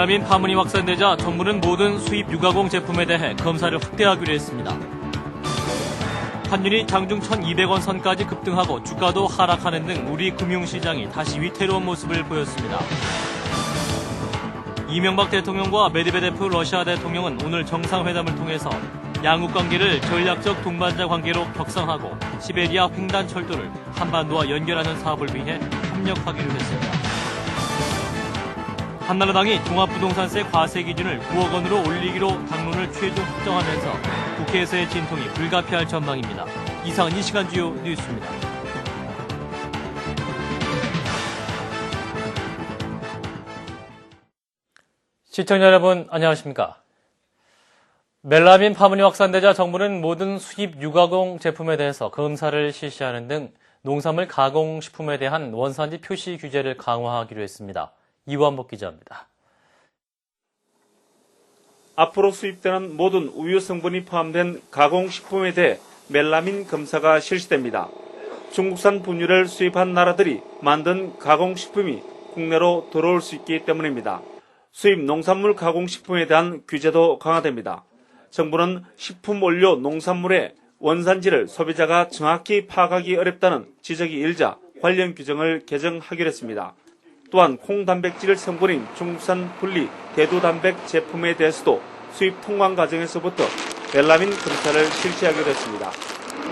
멜라민 파문이 확산되자 정부는 모든 수입 유가공 제품에 대해 검사를 확대하기로 했습니다. 환율이 장중 1,200원 선까지 급등하고 주가도 하락하는 등 우리 금융시장이 다시 위태로운 모습을 보였습니다. 이명박 대통령과 메드베데프 러시아 대통령은 오늘 정상회담을 통해서 양국 관계를 전략적 동반자 관계로 격상하고 시베리아 횡단철도를 한반도와 연결하는 사업을 위해 협력하기로 했습니다. 한나라당이 종합부동산세 과세 기준을 9억 원으로 올리기로 당론을 최종 확정하면서 국회에서의 진통이 불가피할 전망입니다. 이상은 이 시간 주요 뉴스입니다. 시청자 여러분 안녕하십니까? 멜라민 파문이 확산되자 정부는 모든 수입 유가공 제품에 대해서 검사를 실시하는 등 농산물 가공식품에 대한 원산지 표시 규제를 강화하기로 했습니다. 이완복 기자입니다. 앞으로 수입되는 모든 우유 성분이 포함된 가공식품에 대해 멜라민 검사가 실시됩니다. 중국산 분유를 수입한 나라들이 만든 가공식품이 국내로 들어올 수 있기 때문입니다. 수입 농산물 가공식품에 대한 규제도 강화됩니다. 정부는 식품 원료 농산물의 원산지를 소비자가 정확히 파악하기 어렵다는 지적이 일자 관련 규정을 개정하기로 했습니다. 또한 콩단백질 성분인 중국산 분리 대두단백 제품에 대해서도 수입 통관 과정에서부터 멜라민 검사를 실시하기로 했습니다.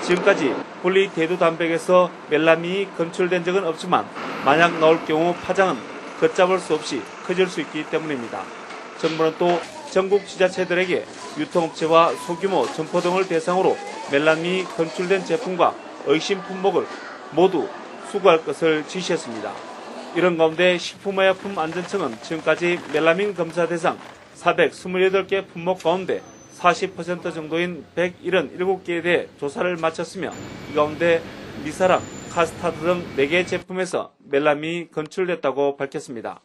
지금까지 분리 대두단백에서 멜라민이 검출된 적은 없지만 만약 나올 경우 파장은 걷잡을 수 없이 커질 수 있기 때문입니다. 정부는 또 전국 지자체들에게 유통업체와 소규모 점포 등을 대상으로 멜라민이 검출된 제품과 의심 품목을 모두 수거할 것을 지시했습니다. 이런 가운데 식품의약품안전청은 지금까지 멜라민 검사 대상 428개 품목 가운데 40% 정도인 177개에 대해 조사를 마쳤으며 이 가운데 미사랑, 카스타드 등 4개 제품에서 멜라민이 검출됐다고 밝혔습니다.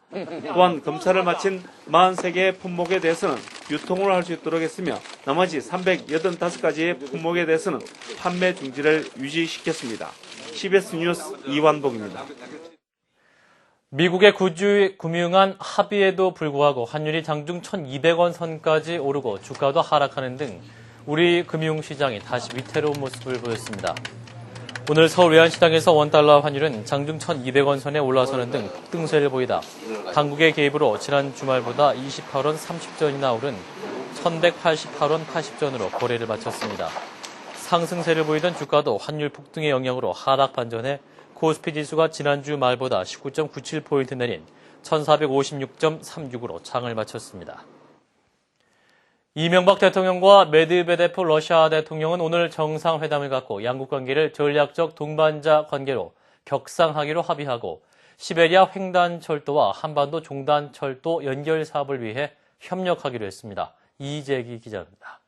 또한 검사를 마친 43개의 품목에 대해서는 유통을 할 수 있도록 했으며 나머지 385가지의 품목에 대해서는 판매 중지를 유지시켰습니다. CBS 뉴스 이완복입니다. 미국의 금융안 합의에도 불구하고 환율이 장중 1,200원 선까지 오르고 주가도 하락하는 등 우리 금융시장이 다시 위태로운 모습을 보였습니다. 오늘 서울 외환시장에서 원달러 환율은 장중 1,200원 선에 올라서는 등 폭등세를 보이다 당국의 개입으로 지난 주말보다 28원 30전이나 오른 1,188원 80전으로 거래를 마쳤습니다. 상승세를 보이던 주가도 환율 폭등의 영향으로 하락 반전해 코스피 지수가 지난주 말보다 19.97포인트 내린 1456.36으로 장을 마쳤습니다. 이명박 대통령과 메드베데프 러시아 대통령은 오늘 정상회담을 갖고 양국 관계를 전략적 동반자 관계로 격상하기로 합의하고 시베리아 횡단철도와 한반도 종단철도 연결 사업을 위해 협력하기로 했습니다. 이재기 기자입니다.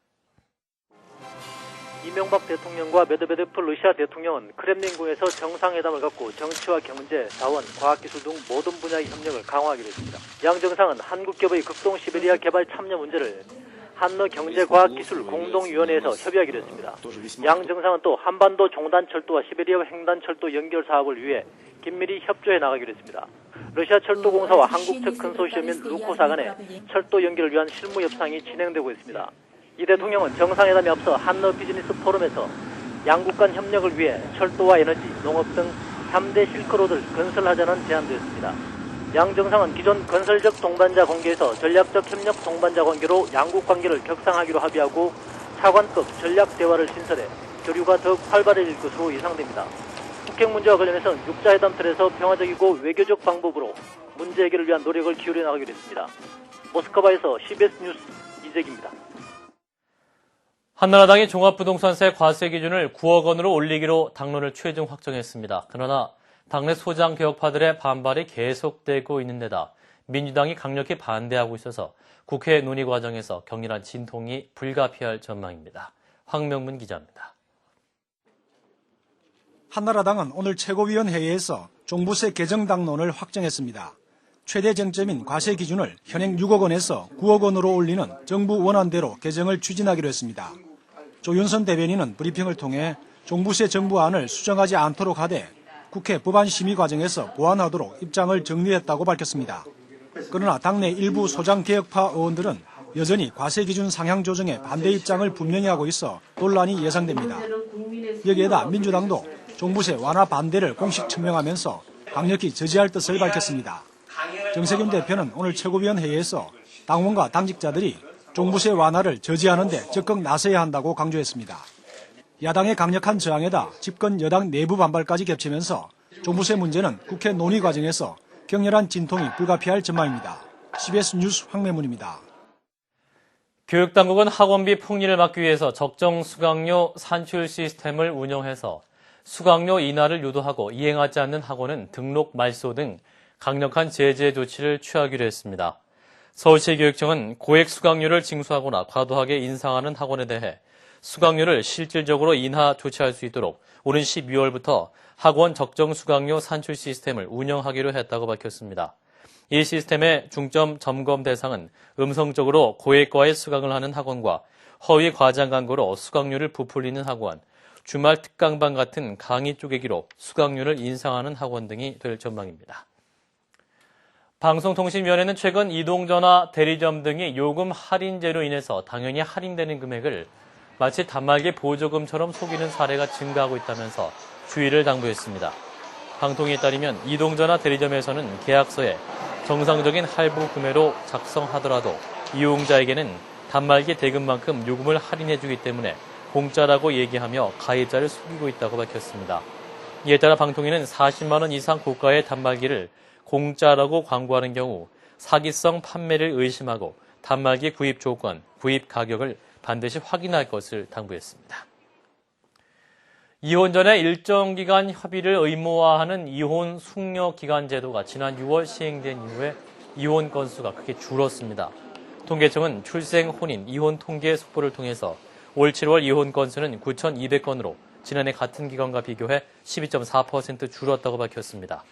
이명박 대통령과 메드베데프 러시아 대통령은 크렘린궁에서 정상회담을 갖고 정치와 경제, 자원, 과학기술 등 모든 분야의 협력을 강화하기로 했습니다. 양 정상은 한국기업의 극동 시베리아 개발 참여 문제를 한너경제과학기술 공동위원회에서 협의하기로 했습니다. 양 정상은 또 한반도 종단철도와 시베리아 횡단철도 연결 사업을 위해 긴밀히 협조해 나가기로 했습니다. 러시아 철도공사와 한국 측 컨소시엄인 루코사 간의 철도 연결을 위한 실무 협상이 진행되고 있습니다. 이 대통령은 정상회담에 앞서 한너 비즈니스 포럼에서 양국 간 협력을 위해 철도와 에너지, 농업 등 3대 실크로드를 건설하자는 제안도 했습니다. 양 정상은 기존 건설적 동반자 관계에서 전략적 협력 동반자 관계로 양국 관계를 격상하기로 합의하고 차관급 전략 대화를 신설해 교류가 더욱 활발해질 것으로 예상됩니다. 북핵 문제와 관련해서는 육자회담 틀에서 평화적이고 외교적 방법으로 문제 해결을 위한 노력을 기울여 나가기로 했습니다. 모스크바에서 CBS 뉴스 이재기입니다. 한나라당이 종합부동산세 과세 기준을 9억 원으로 올리기로 당론을 최종 확정했습니다. 그러나 당내 소장 개혁파들의 반발이 계속되고 있는 데다 민주당이 강력히 반대하고 있어서 국회 논의 과정에서 격렬한 진통이 불가피할 전망입니다. 황명문 기자입니다. 한나라당은 오늘 최고위원회의에서 종부세 개정 당론을 확정했습니다. 최대 쟁점인 과세 기준을 현행 6억 원에서 9억 원으로 올리는 정부 원안대로 개정을 추진하기로 했습니다. 조윤선 대변인은 브리핑을 통해 종부세 정부안을 수정하지 않도록 하되 국회 법안 심의 과정에서 보완하도록 입장을 정리했다고 밝혔습니다. 그러나 당내 일부 소장개혁파 의원들은 여전히 과세기준 상향 조정에 반대 입장을 분명히 하고 있어 논란이 예상됩니다. 여기에다 민주당도 종부세 완화 반대를 공식 천명하면서 강력히 저지할 뜻을 밝혔습니다. 정세균 대표는 오늘 최고위원 회의에서 당원과 당직자들이 종부세 완화를 저지하는 데 적극 나서야 한다고 강조했습니다. 야당의 강력한 저항에다 집권 여당 내부 반발까지 겹치면서 종부세 문제는 국회 논의 과정에서 격렬한 진통이 불가피할 전망입니다. CBS 뉴스 황매문입니다. 교육당국은 학원비 폭리를 막기 위해서 적정 수강료 산출 시스템을 운영해서 수강료 인하를 유도하고 이행하지 않는 학원은 등록 말소 등 강력한 제재 조치를 취하기로 했습니다. 서울시교육청은 고액 수강료를 징수하거나 과도하게 인상하는 학원에 대해 수강료를 실질적으로 인하 조치할 수 있도록 오는 12월부터 학원 적정 수강료 산출 시스템을 운영하기로 했다고 밝혔습니다. 이 시스템의 중점 점검 대상은 음성적으로 고액과의 수강을 하는 학원과 허위 과장 광고로 수강료를 부풀리는 학원, 주말 특강반 같은 강의 쪼개기로 수강료를 인상하는 학원 등이 될 전망입니다. 방송통신위원회는 최근 이동전화, 대리점 등이 요금 할인제로 인해서 당연히 할인되는 금액을 마치 단말기 보조금처럼 속이는 사례가 증가하고 있다면서 주의를 당부했습니다. 방통위에 따르면 이동전화, 대리점에서는 계약서에 정상적인 할부 금액로 작성하더라도 이용자에게는 단말기 대금만큼 요금을 할인해주기 때문에 공짜라고 얘기하며 가입자를 속이고 있다고 밝혔습니다. 이에 따라 방통위는 40만 원 이상 고가의 단말기를 공짜라고 광고하는 경우 사기성 판매를 의심하고 단말기 구입 조건, 구입 가격을 반드시 확인할 것을 당부했습니다. 이혼 전에 일정 기간 협의를 의무화하는 이혼 숙려 기간 제도가 지난 6월 시행된 이후에 이혼 건수가 크게 줄었습니다. 통계청은 출생, 혼인, 이혼 통계 속보를 통해서 올 7월 이혼 건수는 9,200건으로 지난해 같은 기간과 비교해 12.4% 줄었다고 밝혔습니다.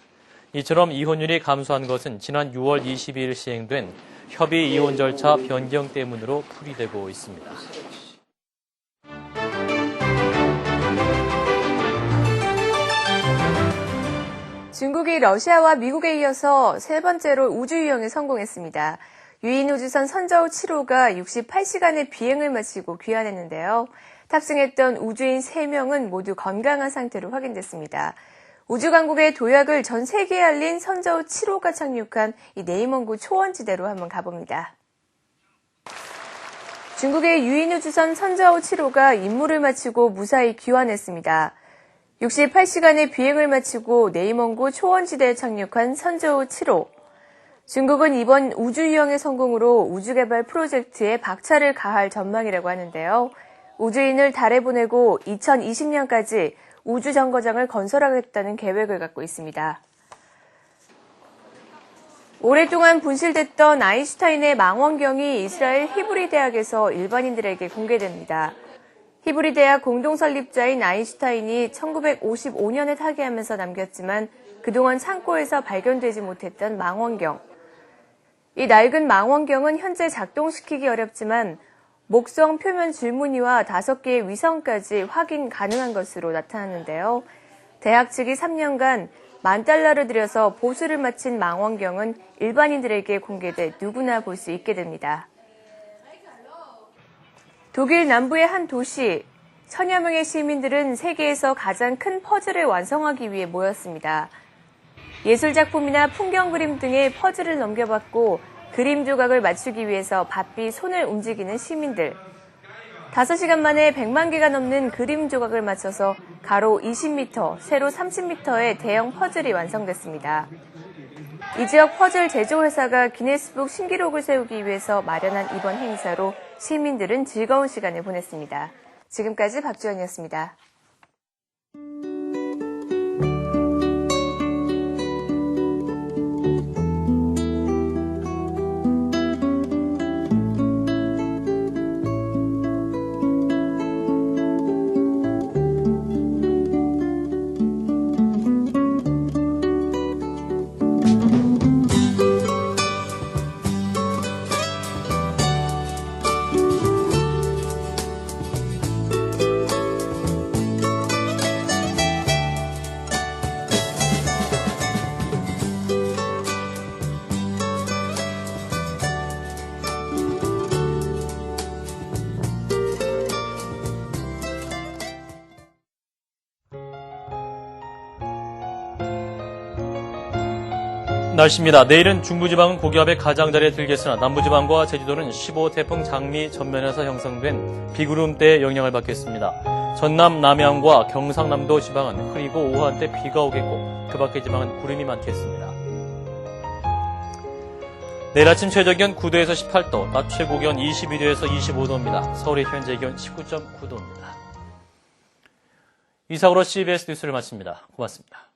이처럼 이혼율이 감소한 것은 지난 6월 22일 시행된 협의 이혼 절차 변경 때문으로 풀이되고 있습니다. 중국이 러시아와 미국에 이어서 세 번째로 우주유영에 성공했습니다. 유인 우주선 선저우 7호가 68시간의 비행을 마치고 귀환했는데요. 탑승했던 우주인 3명은 모두 건강한 상태로 확인됐습니다. 우주강국의 도약을 전 세계에 알린 선저우 7호가 착륙한 이 네이먼구 초원지대로 한번 가봅니다. 중국의 유인 우주선 선저우 7호가 임무를 마치고 무사히 귀환했습니다. 68시간의 비행을 마치고 네이먼구 초원지대에 착륙한 선저우 7호. 중국은 이번 우주유영의 성공으로 우주개발 프로젝트에 박차를 가할 전망이라고 하는데요. 우주인을 달에 보내고 2020년까지 우주정거장을 건설하겠다는 계획을 갖고 있습니다. 오랫동안 분실됐던 아인슈타인의 망원경이 이스라엘 히브리 대학에서 일반인들에게 공개됩니다. 히브리 대학 공동 설립자인 아인슈타인이 1955년에 타계하면서 남겼지만 그동안 창고에서 발견되지 못했던 망원경. 이 낡은 망원경은 현재 작동시키기 어렵지만 목성 표면 줄무늬와 5개의 위성까지 확인 가능한 것으로 나타났는데요. 대학 측이 3년간 $10,000를 들여서 보수를 마친 망원경은 일반인들에게 공개돼 누구나 볼 수 있게 됩니다. 독일 남부의 한 도시, 천여 명의 시민들은 세계에서 가장 큰 퍼즐을 완성하기 위해 모였습니다. 예술작품이나 풍경 그림 등의 퍼즐을 넘겨받고 그림 조각을 맞추기 위해서 바삐 손을 움직이는 시민들. 5시간 만에 100만 개가 넘는 그림 조각을 맞춰서 가로 20m, 세로 30m의 대형 퍼즐이 완성됐습니다. 이 지역 퍼즐 제조회사가 기네스북 신기록을 세우기 위해서 마련한 이번 행사로 시민들은 즐거운 시간을 보냈습니다. 지금까지 박주연이었습니다. 날씨입니다. 내일은 중부지방은 고기압의 가장자리에 들겠으나 남부지방과 제주도는 15태풍 장미 전면에서 형성된 비구름대의 영향을 받겠습니다. 전남 남해안과 경상남도 지방은 흐리고 오후 한때 비가 오겠고 그 밖의 지방은 구름이 많겠습니다. 내일 아침 최저기온 9도에서 18도, 낮 최고기온 21도에서 25도입니다. 서울의 현재 기온 19.9도입니다. 이상으로 CBS 뉴스를 마칩니다. 고맙습니다.